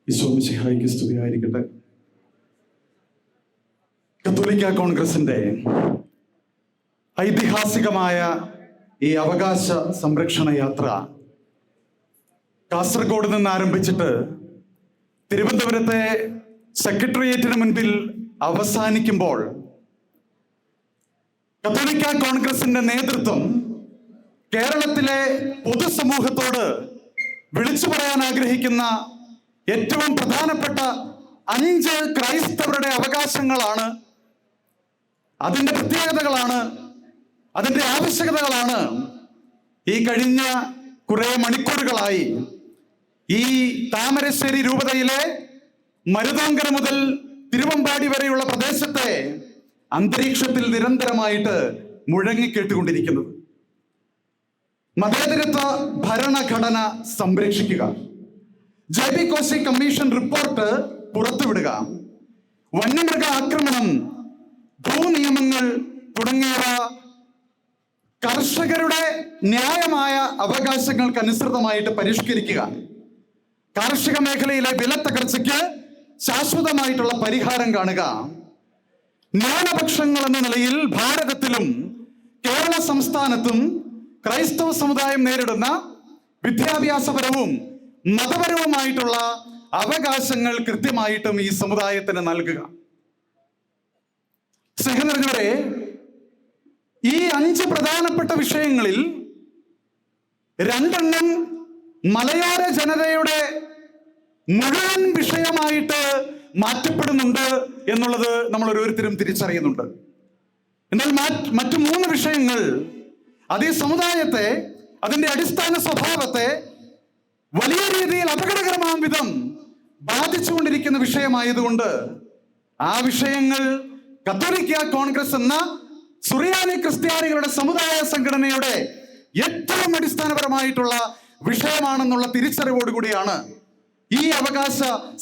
ഈശോ മിശിഹായ്ക്ക് സ്തുതിയായിരിക്കട്ടെ. കത്തോലിക്ക കോൺഗ്രസിന്റെ ഐതിഹാസികമായ ഈ അവകാശ സംരക്ഷണ യാത്ര കാസർഗോഡ് നിന്ന് ആരംഭിച്ചിട്ട് തിരുവനന്തപുരത്തെ സെക്രട്ടേറിയറ്റിന് മുൻപിൽ അവസാനിക്കുമ്പോൾ കത്തോലിക്ക കോൺഗ്രസിന്റെ നേതൃത്വം കേരളത്തിലെ പൊതുസമൂഹത്തോട് വിളിച്ചു പറയാൻ ആഗ്രഹിക്കുന്ന ഏറ്റവും പ്രധാനപ്പെട്ട 5 ക്രൈസ്തവരുടെ അവകാശങ്ങളാണ്, അതിൻ്റെ പ്രത്യേകതകളാണ്, അതിൻ്റെ ആവശ്യകതകളാണ് ഈ കഴിഞ്ഞ കുറെ മണിക്കൂറുകളായി ഈ താമരശ്ശേരി രൂപതയിലെ മരുതോങ്കര മുതൽ തിരുവമ്പാടി വരെയുള്ള പ്രദേശത്തെ അന്തരീക്ഷത്തിൽ നിരന്തരമായിട്ട് മുഴങ്ങിക്കേട്ടുകൊണ്ടിരിക്കുന്നത്. മതേതരത്വ ഭരണഘടന സംരക്ഷിക്കുക, JB കോശി കമ്മീഷൻ റിപ്പോർട്ട് പുറത്തുവിടുക, വന്യമൃഗ ആക്രമണം, ഭൂനിയമങ്ങൾ തുടങ്ങിയവ കർഷകരുടെ ന്യായമായ അവകാശങ്ങൾക്ക് അനുസൃതമായിട്ട് പരിഷ്കരിക്കുക, കാർഷിക മേഖലയിലെ വില തകർച്ചയ്ക്ക് ശാശ്വതമായിട്ടുള്ള പരിഹാരം കാണുക, ന്യൂനപക്ഷങ്ങൾ എന്ന നിലയിൽ ഭാരതത്തിലും കേരള സംസ്ഥാനത്തും ക്രൈസ്തവ സമുദായം നേരിടുന്ന വിദ്യാഭ്യാസപരവും മതപരവുമായിട്ടുള്ള അവകാശങ്ങൾ കൃത്യമായിട്ടും ഈ സമുദായത്തിന് നൽകുക. സ്നേഹനിറഞ്ഞവരെ, ഈ 5 പ്രധാനപ്പെട്ട വിഷയങ്ങളിൽ 2 മലയോര ജനതയുടെ മുഴുവൻ വിഷയമായിട്ട് മാറ്റപ്പെടുന്നുണ്ട് എന്നുള്ളത് നമ്മൾ ഓരോരുത്തരും തിരിച്ചറിയുന്നുണ്ട്. എന്നാൽ മറ്റു 3 വിഷയങ്ങൾ അത് ഈ സമുദായത്തെ, അതിന്റെ അടിസ്ഥാന സ്വഭാവത്തെ വലിയ രീതിയിൽ അപകടകരമാം വിധം ബാധിച്ചുകൊണ്ടിരിക്കുന്ന വിഷയമായതുകൊണ്ട് ആ വിഷയങ്ങൾ കത്തോലിക്ക കോൺഗ്രസ് എന്ന സുറിയാനി ക്രിസ്ത്യാനികളുടെ സമുദായ സംഘടനയുടെ ഏറ്റവും അടിസ്ഥാനപരമായിട്ടുള്ള വിഷയമാണെന്നുള്ള തിരിച്ചറിവോടുകൂടിയാണ് ഈ അവകാശ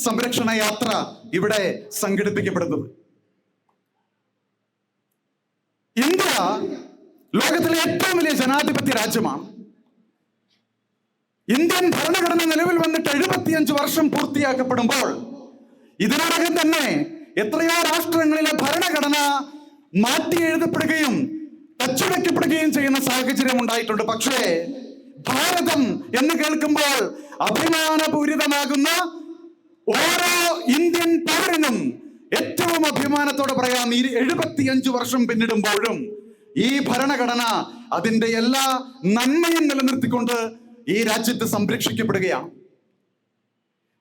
സംരക്ഷണ യാത്ര ഇവിടെ സംഘടിപ്പിക്കപ്പെടുന്നത്. ഇന്ത്യ ലോകത്തിലെ ഏറ്റവും വലിയ ജനാധിപത്യ രാജ്യമാണ്. ഇന്ത്യൻ ഭരണഘടന നിലവിൽ വന്നിട്ട് 75 വർഷം പൂർത്തിയാക്കപ്പെടുമ്പോൾ ഇതിനോടകം തന്നെ എത്രയോ രാഷ്ട്രങ്ങളിലെ ഭരണഘടന മാറ്റി എഴുതപ്പെടുകയും തച്ചുടയ്ക്കപ്പെടുകയും ചെയ്യുന്ന സാഹചര്യം ഉണ്ടായിട്ടുണ്ട്. പക്ഷേ ഭാരതം എന്ന് കേൾക്കുമ്പോൾ അഭിമാനപൂരിതമാകുന്ന ഓരോ ഇന്ത്യൻ പൗരനും ഏറ്റവും അഭിമാനത്തോടെ പറയാം, ഈ 75 വർഷം പിന്നിടുമ്പോഴും ഈ ഭരണഘടന അതിന്റെ എല്ലാ നന്മയും നിലനിർത്തിക്കൊണ്ട് ഈ രാജ്യത്ത് സംരക്ഷിക്കപ്പെടുകയാണ്.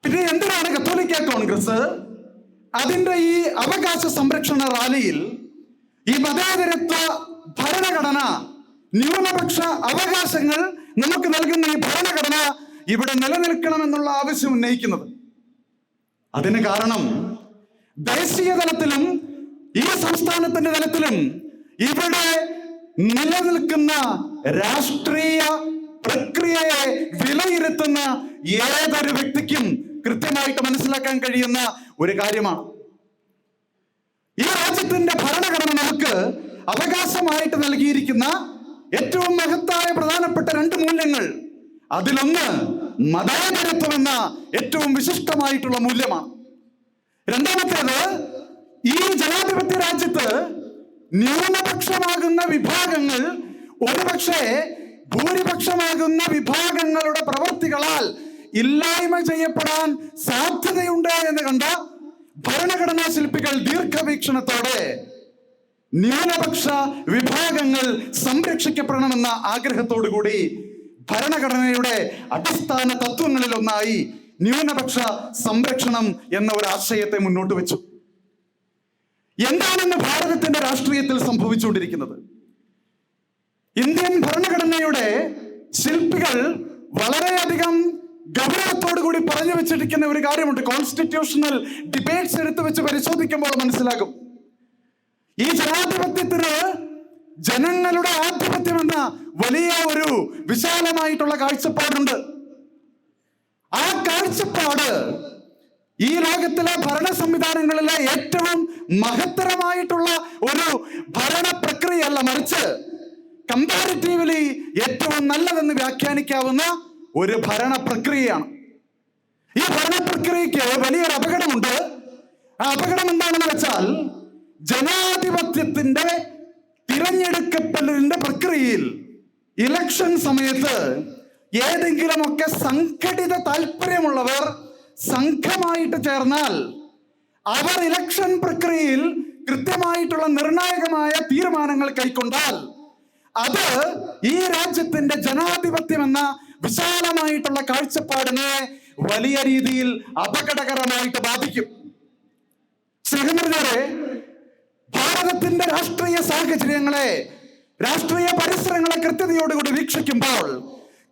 പിന്നെ എന്തിനാണ് കത്തോലിക്ക കോൺഗ്രസ് അതിന്റെ ഈ അവകാശ സംരക്ഷണ റാലിയിൽ ഈ മതേതരത്വ ഭരണഘടന, ന്യൂനപക്ഷ അവകാശങ്ങൾ നമുക്ക് നൽകുന്ന ഈ ഭരണഘടന ഇവിടെ നിലനിൽക്കണമെന്നുള്ള ആവശ്യം ഉന്നയിക്കുന്നത്? അതിന് കാരണം ദേശീയ തലത്തിലും ഈ സംസ്ഥാനത്തിന്റെ തലത്തിലും ഇവിടെ നിലനിൽക്കുന്ന രാഷ്ട്രീയ പ്രക്രിയയെ വിലയിരുത്തുന്ന ഏതൊരു വ്യക്തിക്കും കൃത്യമായിട്ട് മനസ്സിലാക്കാൻ കഴിയുന്ന ഒരു കാര്യമാണ്. ഈ രാജ്യത്തിന്റെ ഭരണഘടന നമുക്ക് അവകാശമായിട്ട് നൽകിയിരിക്കുന്ന ഏറ്റവും മഹത്തായ പ്രധാനപ്പെട്ട 2 മൂല്യങ്ങൾ, അതിലൊന്ന് മതേതരത്വം എന്ന ഏറ്റവും വിശിഷ്ടമായിട്ടുള്ള മൂല്യമാണ്. രണ്ടാമത്തേത്, ഈ ജനാധിപത്യ രാജ്യത്ത് ന്യൂനപക്ഷമാകുന്ന വിഭാഗങ്ങൾ ഒരുപക്ഷെ ഭൂരിപക്ഷമാകുന്ന വിഭാഗങ്ങളുടെ പ്രവർത്തികളാൽ ഇല്ലായ്മ ചെയ്യപ്പെടാൻ സാധ്യതയുണ്ട് എന്ന് കണ്ട ഭരണഘടനാ ശില്പികൾ ദീർഘവീക്ഷണത്തോടെ ന്യൂനപക്ഷ വിഭാഗങ്ങൾ സംരക്ഷിക്കപ്പെടണമെന്ന ആഗ്രഹത്തോടു കൂടി ഭരണഘടനയുടെ അടിസ്ഥാന തത്വങ്ങളിൽ ഒന്നായി ന്യൂനപക്ഷ സംരക്ഷണം എന്ന ഒരു ആശയത്തെ മുന്നോട്ട് വെച്ചു. എന്താണെന്ന് ഭാരതത്തിന്റെ രാഷ്ട്രീയത്തിൽ സംഭവിച്ചുകൊണ്ടിരിക്കുന്നത്? ഇന്ത്യൻ ഭരണഘടനയുടെ ശില്പികൾ വളരെയധികം ഗൗരവത്തോടു കൂടി പറഞ്ഞു വെച്ചിരിക്കുന്ന ഒരു കാര്യമുണ്ട്. കോൺസ്റ്റിറ്റ്യൂഷണൽ ഡിബേറ്റ്സ് എടുത്തു വെച്ച് പരിശോധിക്കുമ്പോൾ മനസ്സിലാകും, ഈ ജനാധിപത്യത്തിന് ജനങ്ങളുടെ ആധിപത്യം എന്ന വലിയ ഒരു വിശാലമായിട്ടുള്ള കാഴ്ചപ്പാടുണ്ട്. ആ കാഴ്ചപ്പാട് ഈ ലോകത്തിലെ ഭരണ സംവിധാനങ്ങളിലെ ഏറ്റവും മഹത്തരമായിട്ടുള്ള ഒരു ഭരണ പ്രക്രിയയല്ല, മറിച്ച് കമ്പാരിറ്റീവ്ലി ഏറ്റവും നല്ലതെന്ന് വ്യാഖ്യാനിക്കാവുന്ന ഒരു ഭരണ പ്രക്രിയയാണ്. ഈ ഭരണ പ്രക്രിയയ്ക്ക് വലിയൊരു അപകടമുണ്ട്. ആ അപകടം എന്താണെന്ന് വെച്ചാൽ, ജനാധിപത്യത്തിന്റെ തിരഞ്ഞെടുക്കപ്പെടലിന്റെ പ്രക്രിയയിൽ ഇലക്ഷൻ സമയത്ത് ഏതെങ്കിലുമൊക്കെ സംഘടിത താല്പര്യമുള്ളവർ സംഘമായിട്ട് ചേർന്നാൽ അവർ ഇലക്ഷൻ പ്രക്രിയയിൽ കൃത്യമായിട്ടുള്ള നിർണായകമായ തീരുമാനങ്ങൾ കൈക്കൊണ്ടാൽ അത് ഈ രാജ്യത്തിന്റെ ജനാധിപത്യം എന്ന വിശാലമായിട്ടുള്ള കാഴ്ചപ്പാടിനെ വലിയ രീതിയിൽ അപകടകരമായിട്ട് ബാധിക്കും. സ്നേഹിതരെ, ഭാരതത്തിന്റെ രാഷ്ട്രീയ സാഹചര്യങ്ങളെ, രാഷ്ട്രീയ പരിസരങ്ങളെ കൃത്യതയോടുകൂടി വീക്ഷിക്കുമ്പോൾ,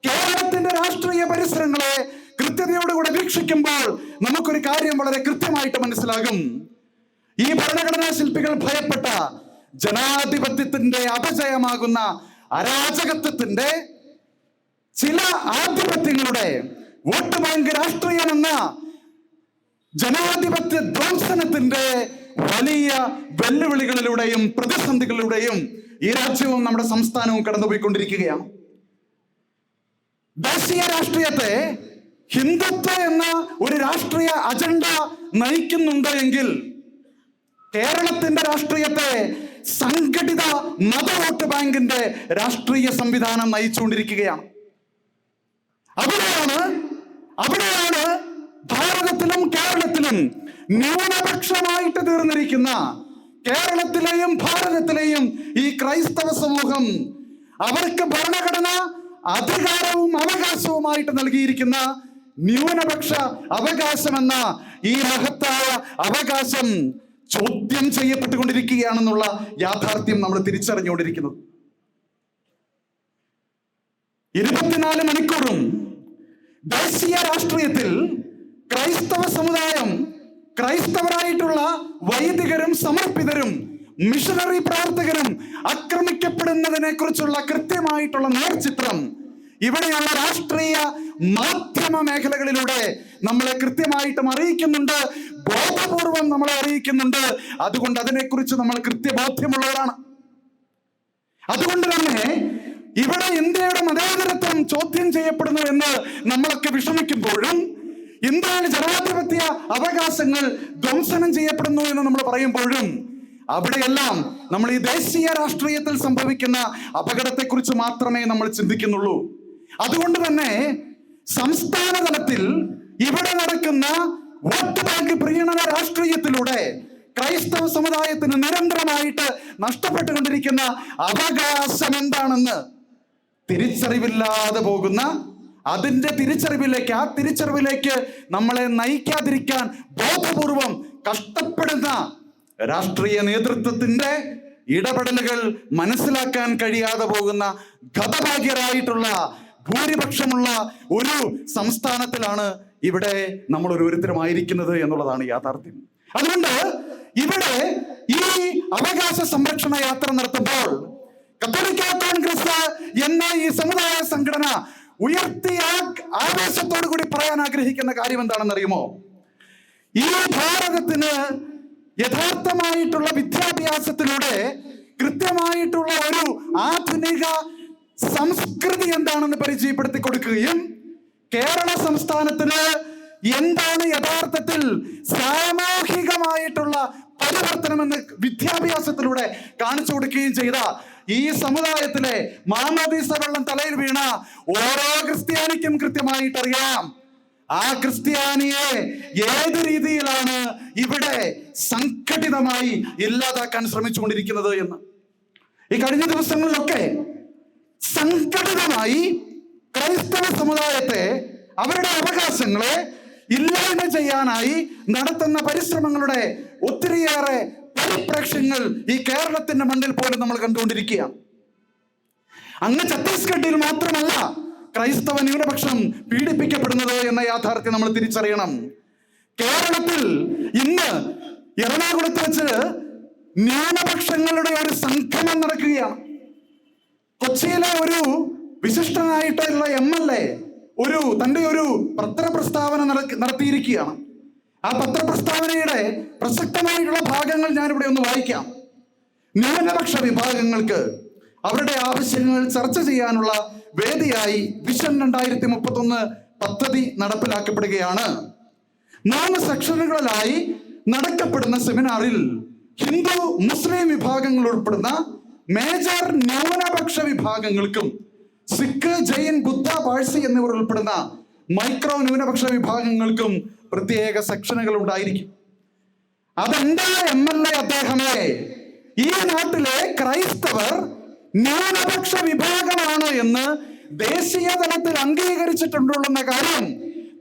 കേരളത്തിന്റെ രാഷ്ട്രീയ പരിസരങ്ങളെ കൃത്യതയോടുകൂടി വീക്ഷിക്കുമ്പോൾ നമുക്കൊരു കാര്യം വളരെ കൃത്യമായിട്ട് മനസ്സിലാകും. ഈ ഭരണഘടനാ ശില്പികൾ ഭയപ്പെട്ട ജനാധിപത്യത്തിന്റെ അപജയമാകുന്ന അരാജകത്വത്തിന്റെ ചില ആധിപത്യങ്ങളുടെ വോട്ട് ബാങ്ക് രാഷ്ട്രീയമെന്ന ജനാധിപത്യ ധ്വംസനത്തിന്റെ വലിയ വെല്ലുവിളികളിലൂടെയും പ്രതിസന്ധികളിലൂടെയും ഈ രാജ്യവും നമ്മുടെ സംസ്ഥാനവും കടന്നുപോയിക്കൊണ്ടിരിക്കുകയാണ്. ദേശീയ രാഷ്ട്രീയത്തെ ഹിന്ദുത്വ എന്ന ഒരു രാഷ്ട്രീയ അജണ്ട നയിക്കുന്നുണ്ട് എങ്കിൽ കേരളത്തിന്റെ രാഷ്ട്രീയത്തെ സംഘടിത മത വോട്ട് ബാങ്കിന്റെ രാഷ്ട്രീയ സംവിധാനം നയിച്ചുകൊണ്ടിരിക്കുകയാണ്. അവിടെയാണ് ഭാരതത്തിലും കേരളത്തിലും ന്യൂനപക്ഷമായിട്ട് തീർന്നിരിക്കുന്ന കേരളത്തിലെയും ഭാരതത്തിലെയും ഈ ക്രൈസ്തവ സമൂഹം അവർക്ക് ഭരണഘടന അധികാരവും അവകാശവുമായിട്ട് നൽകിയിരിക്കുന്ന ന്യൂനപക്ഷ അവകാശമെന്ന ഈ മഹത്തായ അവകാശം ചോദ്യം ചെയ്യപ്പെട്ടുകൊണ്ടിരിക്കുകയാണെന്നുള്ള യാഥാർത്ഥ്യം നമ്മൾ തിരിച്ചറിഞ്ഞുകൊണ്ടിരിക്കുന്നത്. 24 മണിക്കൂറും ദേശീയ രാഷ്ട്രീയത്തിൽ ക്രൈസ്തവ സമുദായം, ക്രൈസ്തവരായിട്ടുള്ള വൈദികരും സമർപ്പിതരും മിഷണറി പ്രവർത്തകരും ആക്രമിക്കപ്പെടുന്നതിനെ കുറിച്ചുള്ള കൃത്യമായിട്ടുള്ള നേർചിത്രം ഇവിടെയുള്ള രാഷ്ട്രീയ മാധ്യമ മേഖലകളിലൂടെ നമ്മളെ കൃത്യമായിട്ടും അറിയിക്കുന്നുണ്ട്, ബോധപൂർവം നമ്മളെ അറിയിക്കുന്നുണ്ട്. അതുകൊണ്ട് അതിനെക്കുറിച്ച് നമ്മൾ കൃത്യബോധ്യമുള്ളവരാണ്. അതുകൊണ്ട് തന്നെ ഇവിടെ ഇന്ത്യയുടെ മതേതരത്വം ചോദ്യം ചെയ്യപ്പെടുന്നു എന്ന് നമ്മളൊക്കെ വിഷമിക്കുമ്പോഴും, ഇന്ത്യയിലെ ജനാധിപത്യ അവകാശങ്ങൾ ധ്വംസനം ചെയ്യപ്പെടുന്നു എന്ന് നമ്മൾ പറയുമ്പോഴും, അവിടെയെല്ലാം നമ്മൾ ഈ ദേശീയ രാഷ്ട്രീയത്തിൽ സംഭവിക്കുന്ന അപകടത്തെക്കുറിച്ച് മാത്രമേ നമ്മൾ ചിന്തിക്കുന്നുള്ളൂ. അതുകൊണ്ട് തന്നെ സംസ്ഥാന തലത്തിൽ ഇവിടെ നടക്കുന്ന വോട്ട് ബാങ്ക് പ്രീണന രാഷ്ട്രീയത്തിലൂടെ ക്രൈസ്തവ സമുദായത്തിന് നിരന്തരമായിട്ട് നഷ്ടപ്പെട്ടുകൊണ്ടിരിക്കുന്ന അവകാശം എന്താണെന്ന് തിരിച്ചറിവില്ലാതെ പോകുന്ന, അതിന്റെ തിരിച്ചറിവിലേക്ക് നമ്മളെ നയിക്കാതിരിക്കാൻ ബോധപൂർവം കഷ്ടപ്പെടുന്ന രാഷ്ട്രീയ നേതൃത്വത്തിന്റെ ഇടപെടലുകൾ മനസ്സിലാക്കാൻ കഴിയാതെ പോകുന്ന ഹതഭാഗ്യരായിട്ടുള്ള ഭൂരിപക്ഷമുള്ള ഒരു സംസ്ഥാനത്തിലാണ് ഇവിടെ നമ്മൾ ഓരോരുത്തരുമായിരിക്കുന്നത് എന്നുള്ളതാണ് യാഥാർത്ഥ്യം. അതുകൊണ്ട് ഇവിടെ ഈ അവകാശ സംരക്ഷണ യാത്ര നടത്തുമ്പോൾ കത്തോലിക്ക കോൺഗ്രസ് എന്ന ഈ സമുദായ സംഘടന ഉയർത്തിയ ആവേശത്തോടു കൂടി പറയാൻ ആഗ്രഹിക്കുന്ന കാര്യം എന്താണെന്ന് അറിയുമോ? ഈ ഭാരതത്തിന് യഥാർത്ഥമായിട്ടുള്ള വിദ്യാഭ്യാസത്തിലൂടെ കൃത്യമായിട്ടുള്ള ഒരു ആധുനിക സംസ്കൃതി എന്താണെന്ന് പരിചയപ്പെടുത്തി കൊടുക്കുകയും കേരള സംസ്ഥാനത്തിന് എന്താണ് യഥാർത്ഥത്തിൽ സാമൂഹികമായിട്ടുള്ള പരിവർത്തനമെന്ന് വിദ്യാഭ്യാസത്തിലൂടെ കാണിച്ചു കൊടുക്കുകയും ചെയ്ത ഈ സമുദായത്തിലെ മാമോദീസ വെള്ളം തലയിൽ വീണ ഓരോ ക്രിസ്ത്യാനിക്കും കൃത്യമായിട്ട് അറിയാം ആ ക്രിസ്ത്യാനിയെ ഏത് രീതിയിലാണ് ഇവിടെ സംഘടിതമായി ഇല്ലാതാക്കാൻ ശ്രമിച്ചുകൊണ്ടിരിക്കുന്നത് എന്ന്. ഈ കഴിഞ്ഞ ദിവസങ്ങളിലൊക്കെ സംഘടിതമായി ക്രൈസ്തവ സമുദായത്തെ, അവരുടെ അവകാശങ്ങളെ ഇല്ലായ്മ ചെയ്യാനായി നടത്തുന്ന പരിശ്രമങ്ങളുടെ ഒത്തിരിയേറെ പരിപ്രേക്ഷ്യങ്ങൾ ഈ കേരളത്തിന്റെ മണ്ണിൽ പോലും നമ്മൾ കണ്ടുകൊണ്ടിരിക്കുകയാണ്. അങ്ങ് ഛത്തീസ്ഗഡിൽ മാത്രമല്ല ക്രൈസ്തവ ന്യൂനപക്ഷം പീഡിപ്പിക്കപ്പെടുന്നത് എന്ന യാഥാർത്ഥ്യം നമ്മൾ തിരിച്ചറിയണം. കേരളത്തിൽ ഇന്ന് എറണാകുളത്ത് വെച്ച് ന്യൂനപക്ഷങ്ങളുടെ ഒരു സംഗമം നടക്കുകയാണ്. കൊച്ചിയിലെ ഒരു വിശിഷ്ടനായിട്ടുള്ള MLA തന്റെ ഒരു പത്രപ്രസ്താവന നടത്തിയിരിക്കുകയാണ്. ആ പത്രപ്രസ്താവനയുടെ പ്രസക്തമായിട്ടുള്ള ഭാഗങ്ങൾ ഞാനിവിടെ ഒന്ന് വായിക്കാം. ന്യൂനപക്ഷ വിഭാഗങ്ങൾക്ക് അവരുടെ ആവശ്യങ്ങൾ ചർച്ച ചെയ്യാനുള്ള വേദിയായി വിഷൻ 2031 പദ്ധതി നടപ്പിലാക്കപ്പെടുകയാണ്. 3 സെക്ഷനുകളിലായി നടക്കപ്പെടുന്ന സെമിനാറിൽ ഹിന്ദു മുസ്ലിം വിഭാഗങ്ങൾ ഉൾപ്പെടുന്ന മേജർ ന്യൂനപക്ഷ വിഭാഗങ്ങൾക്കും സിഖ്, ജൈൻ, ബുദ്ധ, പാഴ്സി എന്നിവർ ഉൾപ്പെടുന്ന മൈക്രോ ന്യൂനപക്ഷ വിഭാഗങ്ങൾക്കും പ്രത്യേക സെക്ഷനുകൾ ഉണ്ടായിരിക്കും. അതെന്താ MLA അദ്ദേഹമേ, ഈ നാട്ടിലെ ക്രൈസ്തവർ ന്യൂനപക്ഷ വിഭാഗമാണ് എന്ന് ദേശീയ തലത്തിൽ അംഗീകരിച്ചിട്ടുണ്ടെന്ന കാര്യം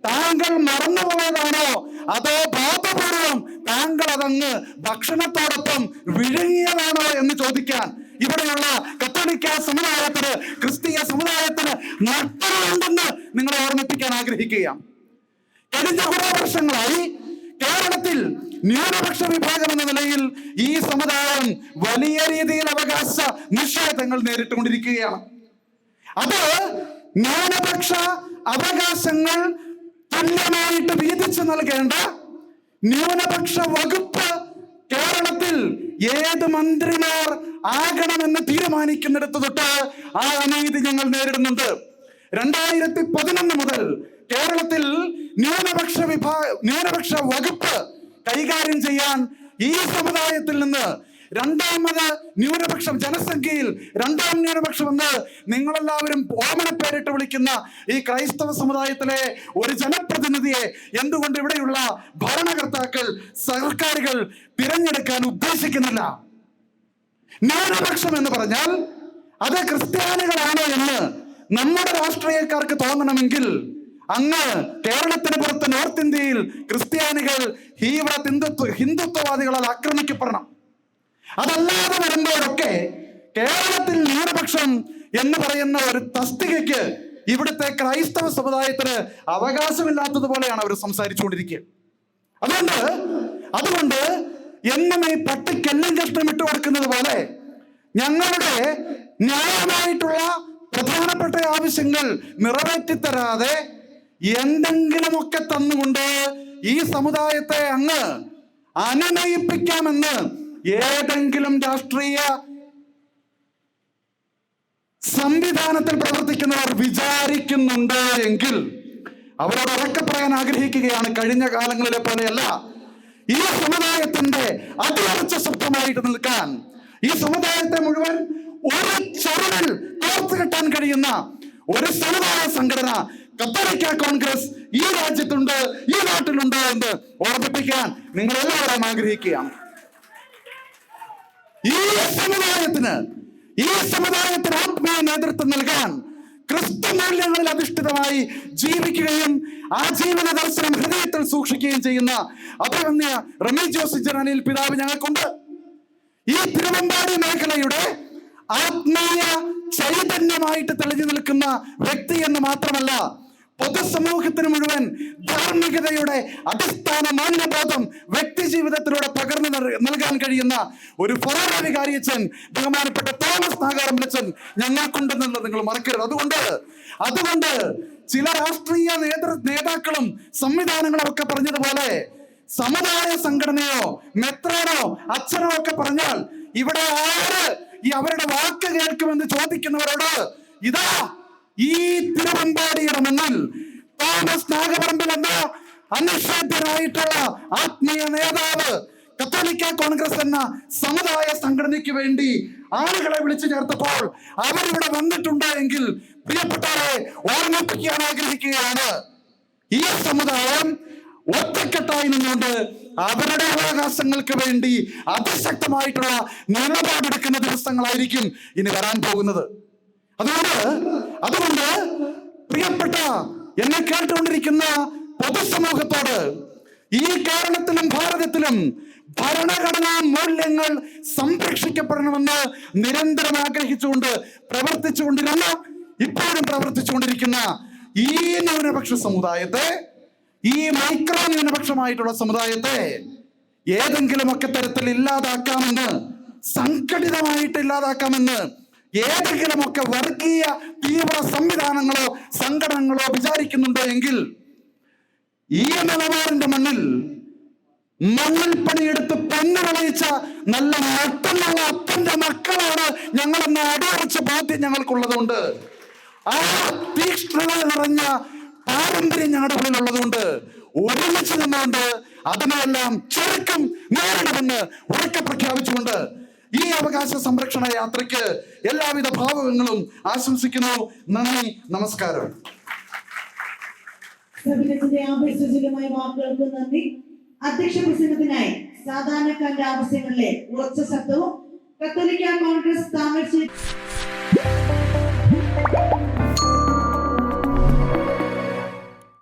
താങ്കൾ മറന്നുപോയതാണോ, അതോ ബോധപൂർവം താങ്കൾ അതങ്ങ് ഭക്ഷണത്തോടൊപ്പം വിഴുങ്ങിയതാണോ എന്ന് ചോദിക്കാൻ ഇവിടെയുള്ള കത്തോലിക്ക സമുദായത്തിന്, ക്രിസ്തീയ സമുദായത്തിന് നഷ്ടമുണ്ടെന്ന് നിങ്ങളെ ഓർമ്മിപ്പിക്കാൻ ആഗ്രഹിക്കുകയാണ്. കഴിഞ്ഞ കുറെ വർഷങ്ങളായി കേരളത്തിൽ ന്യൂനപക്ഷ വിഭാഗം എന്ന നിലയിൽ ഈ സമുദായം വലിയ രീതിയിൽ അവകാശ നിഷേധങ്ങൾ നേരിട്ടുകൊണ്ടിരിക്കുകയാണ്. അത് ന്യൂനപക്ഷ അവകാശങ്ങൾ തുല്യമായിട്ട് വീതിച്ചു നൽകേണ്ട ന്യൂനപക്ഷ വകുപ്പ് കേരളത്തിൽ ഏത് മന്ത്രിമാർ ആകണമെന്ന് തീരുമാനിക്കുന്നിടത്ത് തൊട്ട് ആ അനീതി ഞങ്ങൾ നേരിടുന്നുണ്ട്. 2011 മുതൽ കേരളത്തിൽ ന്യൂനപക്ഷ വകുപ്പ് കൈകാര്യം ചെയ്യാൻ ഈ സമുദായത്തിൽ നിന്ന് രണ്ടാമത് ന്യൂനപക്ഷം, ജനസംഖ്യയിൽ 2ാം ന്യൂനപക്ഷം എന്ന് നിങ്ങളെല്ലാവരും ഓമനപ്പേരിട്ട് വിളിക്കുന്ന ഈ ക്രൈസ്തവ സമുദായത്തിലെ ഒരു ജനപ്രതിനിധിയെ എന്തുകൊണ്ട് ഇവിടെയുള്ള ഭരണകർത്താക്കൾ, സർക്കാരുകൾ തിരഞ്ഞെടുക്കാൻ ഉദ്ദേശിക്കുന്നില്ല? ന്യൂനപക്ഷം എന്ന് പറഞ്ഞാൽ അത് ക്രിസ്ത്യാനികളാണ് എന്ന് നമ്മുടെ രാഷ്ട്രീയക്കാർക്ക് തോന്നണമെങ്കിൽ അങ്ങ് കേരളത്തിന് പുറത്ത് നോർത്ത് ഇന്ത്യയിൽ ക്രിസ്ത്യാനികൾ ഹിന്ദുത്വവാദികളാൽ ആക്രമിക്കപ്പെടണം. അതല്ലാതെ വരുമ്പോഴൊക്കെ കേരളത്തിൽ ന്യൂനപക്ഷം എന്ന് പറയുന്ന ഒരു തസ്തികയ്ക്ക് ഇവിടുത്തെ ക്രൈസ്തവ സമുദായത്തിന് അവകാശമില്ലാത്തതുപോലെയാണ് അവർ സംസാരിച്ചുകൊണ്ടിരിക്കുക. അതുകൊണ്ട് എന്നും ഈ പട്ടിക്കെല്ലാം കഷ്ടം ഇട്ട് കൊടുക്കുന്നത് പോലെ ഞങ്ങളുടെ ന്യായമായിട്ടുള്ള പ്രധാനപ്പെട്ട ആവശ്യങ്ങൾ നിറവേറ്റിത്തരാതെ എന്തെങ്കിലുമൊക്കെ തന്നുകൊണ്ട് ഈ സമുദായത്തെ അങ്ങ് അനുനയിപ്പിക്കാമെന്ന് ഏതെങ്കിലും രാഷ്ട്രീയ സംവിധാനത്തിൽ പ്രവർത്തിക്കുന്നവർ വിചാരിക്കുന്നുണ്ട് എങ്കിൽ അവരോട് ഉറക്കെ പറയാൻ ആഗ്രഹിക്കുകയാണ്, കഴിഞ്ഞ കാലങ്ങളിലെ പോലെയല്ല ഈ സമുദായത്തിന്റെ അടിയുറച്ച ശബ്ദമായിട്ട് നിൽക്കാൻ, ഈ സമുദായത്തെ മുഴുവൻ ഒരു ചുവടിൽ കോർത്തു കെട്ടാൻ കഴിയുന്ന ഒരു സമുദായ സംഘടന കത്തോലിക്ക കോൺഗ്രസ് ഈ രാജ്യത്തുണ്ട്, ഈ നാട്ടിലുണ്ട് എന്ന് ഓർമ്മിപ്പിക്കാൻ നിങ്ങൾ എല്ലാവരും ആഗ്രഹിക്കുകയാണ്. ഈ സമുദായത്തിന് ആത്മീയ നേതൃത്വം നൽകാൻ, ക്രിസ്തു മൂല്യങ്ങളിൽ അധിഷ്ഠിതമായി ജീവിക്കുകയും ആ ജീവന ദർശനം ഹൃദയത്തിൽ സൂക്ഷിക്കുകയും ചെയ്യുന്ന അഭിമന്യ റമി ജോസ് ജനനിൽ പിതാവ് ഞങ്ങൾക്കുണ്ട്. ഈ തിരുവമ്പാടി മേഖലയുടെ ആത്മീയ ചൈതന്യമായിട്ട് തെളിഞ്ഞു നിൽക്കുന്ന വ്യക്തി എന്ന് മാത്രമല്ല, പൊതുസമൂഹത്തിന് മുഴുവൻ ധാർമ്മികതയുടെ അടിസ്ഥാന മാന്യബോധം വ്യക്തി ജീവിതത്തിലൂടെ പകർന്നു നൽകാൻ കഴിയുന്ന ഒരു ഫൊറോന വികാരിയച്ഛൻ, ബഹുമാനപ്പെട്ട തോമസ് നാഗാരമ്പലച്ചൻ ഞങ്ങൾക്കുണ്ടെന്നുള്ളത് നിങ്ങൾ മറക്കരുത്. അതുകൊണ്ട് ചില രാഷ്ട്രീയ നേതാക്കളും സംവിധാനങ്ങളും ഒക്കെ പറഞ്ഞതുപോലെ സമുദായ സംഘടനയോ മെത്രാനോ അച്ഛനോ ഒക്കെ പറഞ്ഞാൽ ഇവിടെ ആര് ഈ അവരുടെ വാക്ക് കേൾക്കുമെന്ന് ചോദിക്കുന്നവരോട് ഇതാ ഈ തിരുവമ്പാടിയുടെ മുന്നിൽ തോമസ് നാഗപറമ്പിൽ എന്ന അനിഷേധ്യനായിട്ടുള്ള ആത്മീയ നേതാവ് കത്തോലിക്ക കോൺഗ്രസ് എന്ന സമുദായ സംഘടനയ്ക്ക് വേണ്ടി ആളുകളെ വിളിച്ചു ചേർത്തപ്പോൾ അവരിവിടെ വന്നിട്ടുണ്ട് എങ്കിൽ പ്രിയപ്പെട്ടവരെ ഓർമ്മിപ്പിക്കാൻ ആഗ്രഹിക്കുകയാണ്, ഈ സമുദായം ഒറ്റക്കെട്ടായി നിന്നുകൊണ്ട് അവരുടെ അവകാശങ്ങൾക്ക് വേണ്ടി അതിശക്തമായിട്ടുള്ള നിലപാടെടുക്കുന്ന ദിവസങ്ങളായിരിക്കും ഇനി വരാൻ പോകുന്നത്. അതുകൊണ്ട് പ്രിയപ്പെട്ട എന്നെ കേട്ടുകൊണ്ടിരിക്കുന്ന പൊതുസമൂഹത്തോട് ഈ കേരളത്തിലും ഭാരതത്തിലും ഭരണഘടനാ മൂല്യങ്ങൾ സംരക്ഷിക്കപ്പെടണമെന്ന് നിരന്തരം ആഗ്രഹിച്ചുകൊണ്ട് പ്രവർത്തിച്ചുകൊണ്ടിരുന്ന, ഇപ്പോഴും പ്രവർത്തിച്ചുകൊണ്ടിരിക്കുന്ന ഈ ന്യൂനപക്ഷ സമുദായത്തെ, ഈ മൈക്രോ ന്യൂനപക്ഷമായിട്ടുള്ള സമുദായത്തെ ഏതെങ്കിലുമൊക്കെ തരത്തിൽ ഇല്ലാതാക്കാമെന്ന്, സംഘടിതമായിട്ട് ഇല്ലാതാക്കാമെന്ന് ഏതെങ്കിലുമൊക്കെ വർഗീയ തീവ്ര സംവിധാനങ്ങളോ സംഘടനകളോ വിചാരിക്കുന്നുണ്ട് എങ്കിൽ ഈ നിലപാടിന്റെ മണ്ണിൽ പണിയെടുത്ത് പൊന്നു വിളയിച്ച നല്ല മട്ടുള്ള അപ്പന്റെ മക്കളാണ് ഞങ്ങളെന്ന അടിയുറച്ച ബോധ്യം ഞങ്ങൾക്കുള്ളതുകൊണ്ട്, ആ തീക്ഷ്ണത നിറഞ്ഞ പാരമ്പര്യം ഞങ്ങളുടെ ഉള്ളിലുള്ളതുകൊണ്ട് ഒരുമിച്ച് നിന്നുകൊണ്ട് അതിനെല്ലാം ചെറുക്കും നേരിടുമെന്ന് ഉറക്കെ പ്രഖ്യാപിച്ചുകൊണ്ട് ഈ അവകാശ സംരക്ഷണ യാത്രയ്ക്ക് എല്ലാവിധ ഭാവങ്ങളും ആശംസിക്കുന്നു. നന്ദി, നമസ്കാരം. വാക്കുകൾക്ക് നന്ദി. അധ്യക്ഷ പ്രസംഗത്തിനായി സാധാരണക്കാരുടെ ആവശ്യങ്ങളിലെ ഉറച്ച ശബ്ദവും കത്തോലിക്ക കോൺഗ്രസ് താമരശ്ശേരി